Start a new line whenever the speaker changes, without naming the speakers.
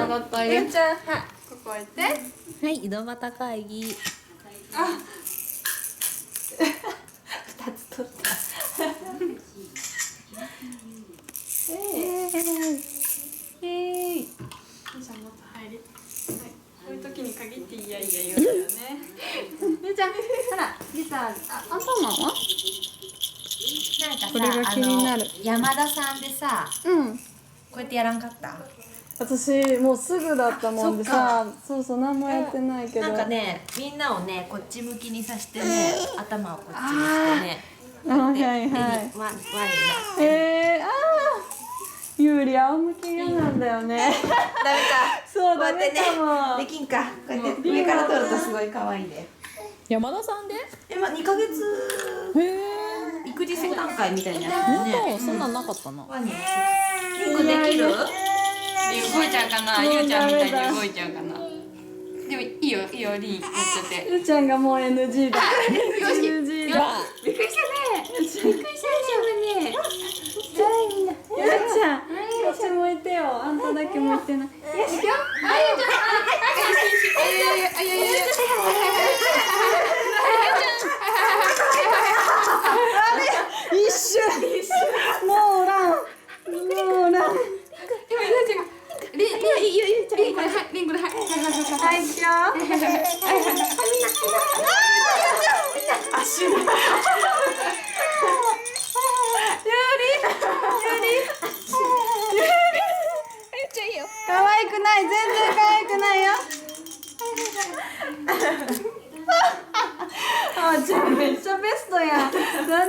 だったよ。
ゆうちゃん、はい、ここ置いて。
はい、井戸端会議。
あ、二つ取った。ゆうちゃんもっと入り。はい、こういう時に限っていやいや言うんだよね。ゆうちゃん、ほら、ギター。
あ、そうなの？
なんかさ、
これが気になる。
山田さんでさ、
うん。
こうやってやらんかった？
私もうすぐだったもんでさ、そうそう何もやってないけど。
なんかね、みんなをね、こっち向きにさしてね、頭をこっちにしてね。
あ、はいはい。
ワンにな。
ああ、ゆうり仰向け嫌なんだよね。
ダメか。
そう
こうやってね
ダメかも。
できんか。こうやって上から撮るとすごい可愛いね。
山田さんで？
まあ2ヶ月
へえ。
育児相談会みたいなやつね。
本当そんなんなかったな。
ワンに。リンゴできる？
動いちゃうかな、ゆうちゃんみたいに動いちゃうかな。でもいいよ、いいよ、リンやっちゃって。
ゆうちゃんがもう NG だ。
よし、
NG だ。
びっくりしたね。びっくりしたでしょうね。
ゆうちゃん、こっち向いてよ。あんただけ向いてない。よし、
あ、ゆうちゃん、あ、いやいやいやいやいや。
一瞬。もうおらん。もうおらん。
でもゆうちゃんが、リンこれはい、リンこれはい、はい。
はい、しよう。
足が。
可愛くない、全然可愛くないよ。あーちゃんめっちゃベストやん。なんでそんな